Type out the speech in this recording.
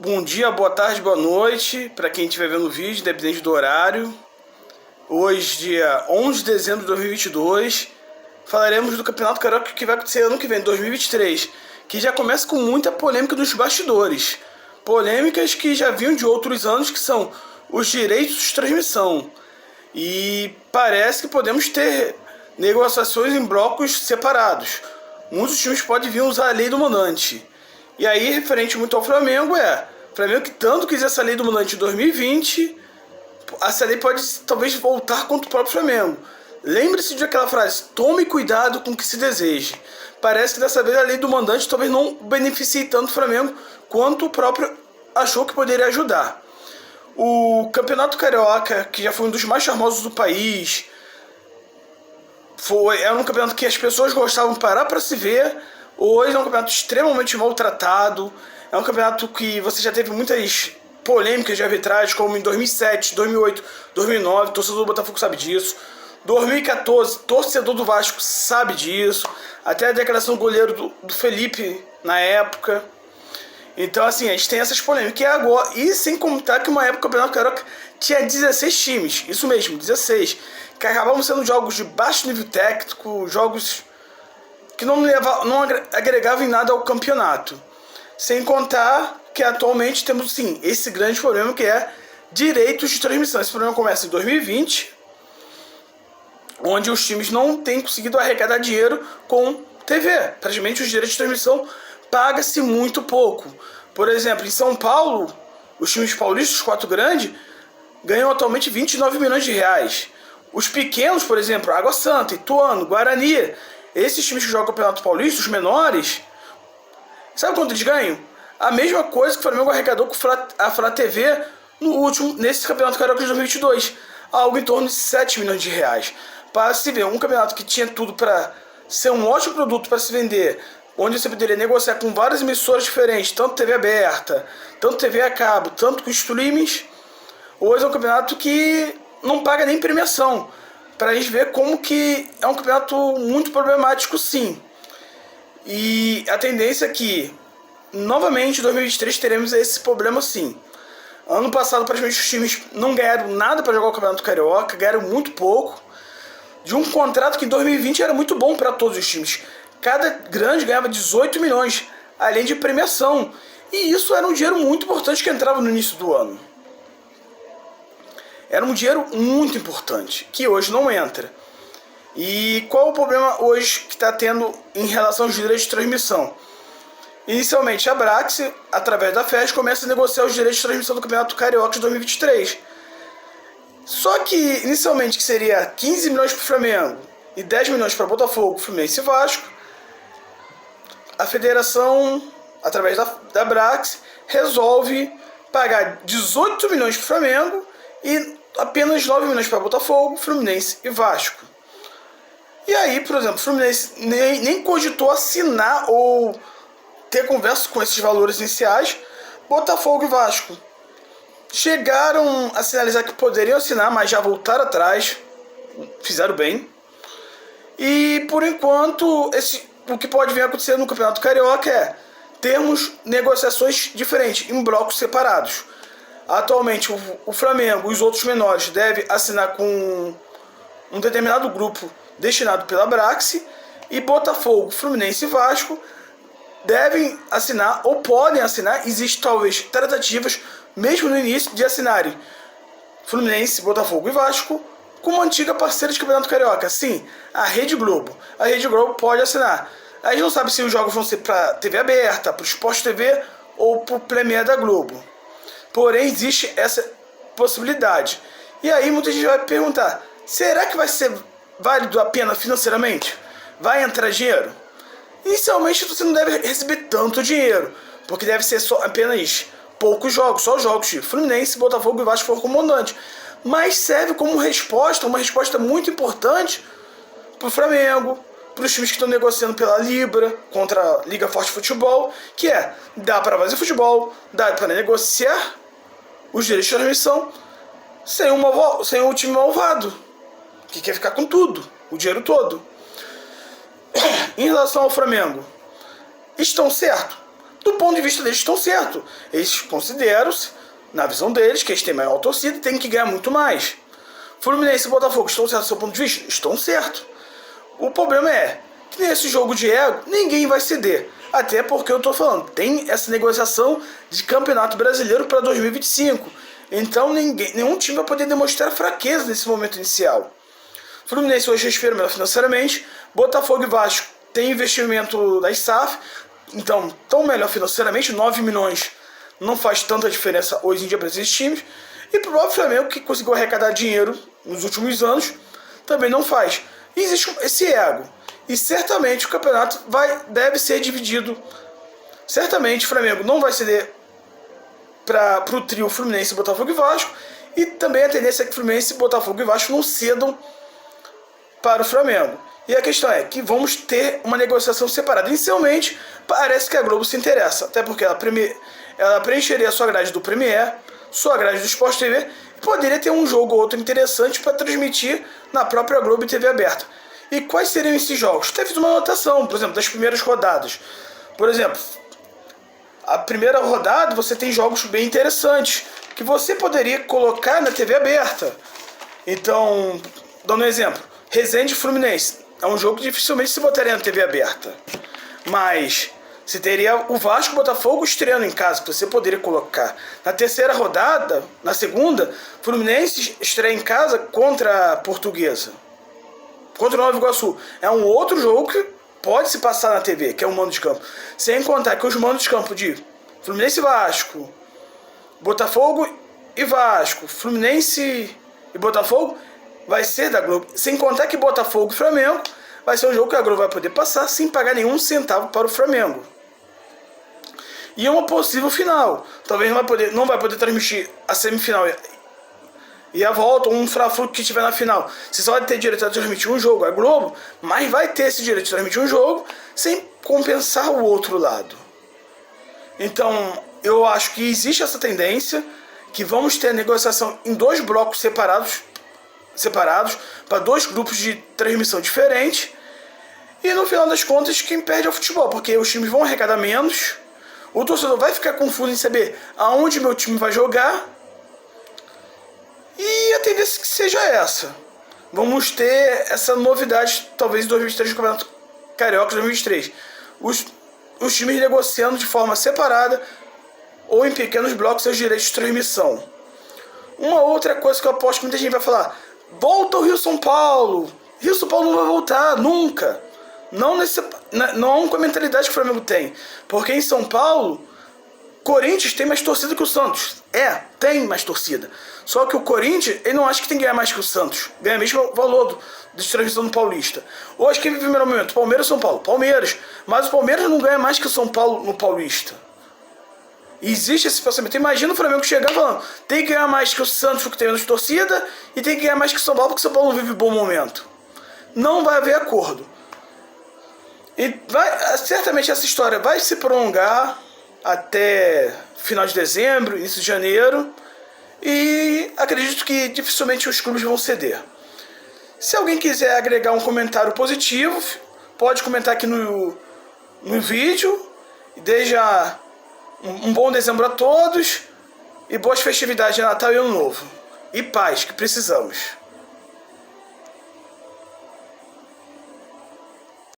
Bom dia, boa tarde, boa noite para quem estiver vendo o vídeo, independente do horário. Hoje, dia 11 de dezembro de 2022, falaremos do Campeonato Carioca que vai acontecer ano que vem, 2023, que já começa com muita polêmica dos bastidores. Polêmicas que já vinham de outros anos, que são os direitos de transmissão. E parece que podemos ter negociações em blocos separados. Muitos times podem vir usar a lei do mandante. E aí, referente muito ao Flamengo, o Flamengo que tanto quis essa lei do mandante em 2020, essa lei pode talvez voltar contra o próprio Flamengo. Lembre-se de aquela frase: tome cuidado com o que se deseje. Parece que dessa vez a lei do mandante talvez não beneficie tanto o Flamengo quanto o próprio achou que poderia ajudar. O Campeonato Carioca, que já foi um dos mais charmosos do país, era um campeonato que as pessoas gostavam de parar para se ver. Hoje é um campeonato extremamente maltratado. É um campeonato que você já teve muitas polêmicas de arbitragem, como em 2007, 2008, 2009. Torcedor do Botafogo sabe disso. 2014, torcedor do Vasco sabe disso. Até a declaração do goleiro do Felipe na época. Então, assim, a gente tem essas polêmicas. E sem contar que uma época o Campeonato Carioca tinha 16 times. Isso mesmo, 16. Que acabavam sendo jogos de baixo nível técnico, jogos que não agregavam em nada ao campeonato. Sem contar que atualmente temos, sim, esse grande problema que é direitos de transmissão. Esse problema começa em 2020, onde os times não têm conseguido arrecadar dinheiro com TV. Praticamente os direitos de transmissão paga-se muito pouco. Por exemplo, em São Paulo, os times paulistas, os 4 grandes, ganham atualmente 29 milhões de reais. Os pequenos, por exemplo, Água Santa, Ituano, Guarani, esses times que jogam o Campeonato Paulista, os menores, sabe quanto eles ganham? A mesma coisa que o Flamengo arrecadou com a Flá TV nesse Campeonato Carioca de 2022. Algo em torno de 7 milhões de reais. Para se ver, um campeonato que tinha tudo para ser um ótimo produto para se vender, onde você poderia negociar com várias emissoras diferentes, tanto TV aberta, tanto TV a cabo, tanto com streamings. Hoje é um campeonato que não paga nem premiação. Para a gente ver como que é um campeonato muito problemático, sim. E a tendência é que, novamente, em 2023 teremos esse problema, sim. Ano passado, praticamente, os times não ganharam nada para jogar o Campeonato Carioca, ganharam muito pouco. De um contrato que em 2020 era muito bom para todos os times. Cada grande ganhava 18 milhões, além de premiação. E isso era um dinheiro muito importante que entrava no início do ano. Era um dinheiro muito importante, que hoje não entra. E qual o problema hoje que está tendo em relação aos direitos de transmissão? Inicialmente, a Brax, através da FES, começa a negociar os direitos de transmissão do Campeonato Carioca de 2023. Só que, inicialmente, que seria 15 milhões para o Flamengo e 10 milhões para Botafogo, Fluminense e Vasco, a federação, através da Brax, resolve pagar 18 milhões para o Flamengo e apenas 9 milhões para Botafogo, Fluminense e Vasco. E aí, por exemplo, o Fluminense nem cogitou assinar ou ter conversa com esses valores iniciais. Botafogo e Vasco chegaram a sinalizar que poderiam assinar, mas já voltaram atrás, fizeram bem. E por enquanto, o que pode vir a acontecer no Campeonato Carioca é termos negociações diferentes, em blocos separados. Atualmente, o Flamengo e os outros menores devem assinar com um determinado grupo destinado pela Brax, e Botafogo, Fluminense e Vasco devem assinar ou podem assinar. Existem talvez tratativas, mesmo no início, de assinarem Fluminense, Botafogo e Vasco com uma antiga parceira de Campeonato Carioca. Sim, a Rede Globo. A Rede Globo pode assinar. A gente não sabe se os jogos vão ser para TV aberta, para o Sport TV ou para o Premier da Globo. Porém, existe essa possibilidade. E aí muita gente vai perguntar: será que vai ser válido a pena financeiramente? Vai entrar dinheiro? Inicialmente você não deve receber tanto dinheiro, porque deve ser apenas poucos jogos, só jogos de Fluminense, Botafogo e Vasco for como mandante. Mas serve como resposta, uma resposta muito importante para o Flamengo, para os times que estão negociando pela Libra contra a Liga Forte Futebol, que dá para fazer futebol, dá para negociar os direitos de transmissão sem um time malvado, que quer ficar com tudo, o dinheiro todo. Em relação ao Flamengo, estão certo? do ponto de vista deles estão certos. Eles consideram-se, na visão deles, que eles têm maior torcida e têm que ganhar muito mais. Fluminense e Botafogo estão certos do seu ponto de vista? Estão certos. O problema é que nesse jogo de ego, ninguém vai ceder. Até porque eu tô falando, tem essa negociação de Campeonato Brasileiro para 2025. Então nenhum time vai poder demonstrar fraqueza nesse momento inicial. Fluminense hoje respira melhor financeiramente. Botafogo e Vasco tem investimento das SAF, então estão melhor financeiramente. 9 milhões não faz tanta diferença hoje em dia para esses times. E pro próprio Flamengo, que conseguiu arrecadar dinheiro nos últimos anos, também não faz. E existe esse ego. E certamente o campeonato deve ser dividido. Certamente o Flamengo não vai ceder para o trio Fluminense, Botafogo e Vasco. E também a tendência é que Fluminense, Botafogo e Vasco não cedam para o Flamengo. E a questão é que vamos ter uma negociação separada. Inicialmente, parece que a Globo se interessa. Até porque ela preencheria a sua grade do Premier, sua grade do Sport TV, e poderia ter um jogo ou outro interessante para transmitir na própria Globo e TV aberta. E quais seriam esses jogos? Teve uma anotação, por exemplo, das primeiras rodadas. Por exemplo, a primeira rodada você tem jogos bem interessantes que você poderia colocar na TV aberta. Então, dando um exemplo, Resende e Fluminense. É um jogo que dificilmente se botaria na TV aberta. Mas você teria o Vasco e o Botafogo estreando em casa, que você poderia colocar. Na terceira rodada, na segunda, Fluminense estreia em casa contra a Portuguesa. Contra o Nova Iguaçu. É um outro jogo que pode se passar na TV, que é o mando de campo. Sem contar que os mandos de campo de Fluminense e Vasco, Botafogo e Vasco, Fluminense e Botafogo, vai ser da Globo. Sem contar que Botafogo e Flamengo vai ser um jogo que a Globo vai poder passar sem pagar nenhum centavo para o Flamengo. E uma possível final. Talvez não vai poder transmitir a semifinal e a volta, um Fla-Flu que estiver na final. Você só vai ter direito a transmitir um jogo, a Globo, mas vai ter esse direito de transmitir um jogo sem compensar o outro lado. Então, eu acho que existe essa tendência, que vamos ter a negociação em 2 blocos separados para 2 grupos de transmissão diferentes. E no final das contas, quem perde é o futebol, porque os times vão arrecadar menos, o torcedor vai ficar confuso em saber aonde meu time vai jogar. E a tendência é que seja essa. Vamos ter essa novidade, talvez em 2023, no Campeonato Carioca 2023. Os times negociando de forma separada ou em pequenos blocos seus direitos de transmissão. Uma outra coisa que eu aposto que muita gente vai falar: volta o Rio-São Paulo. Rio-São Paulo não vai voltar, nunca. Não com a mentalidade que o Flamengo tem. Porque em São Paulo, Corinthians tem mais torcida que o Santos. Tem mais torcida. Só que o Corinthians, ele não acha que tem que ganhar mais que o Santos. Ganha mesmo o valor de transmissão do Paulista. Hoje, quem vive o primeiro momento? Palmeiras ou São Paulo? Palmeiras. Mas o Palmeiras não ganha mais que o São Paulo no Paulista. E existe esse pensamento. Imagina o Flamengo chegar falando: tem que ganhar mais que o Santos, porque tem menos torcida, e tem que ganhar mais que o São Paulo, porque o São Paulo não vive um bom momento. Não vai haver acordo. E certamente essa história vai se prolongar até final de dezembro, início de janeiro, e acredito que dificilmente os clubes vão ceder. Se alguém quiser agregar um comentário positivo, pode comentar aqui no vídeo. Deseja um bom dezembro a todos e boas festividades de Natal e Ano Novo. E paz, que precisamos.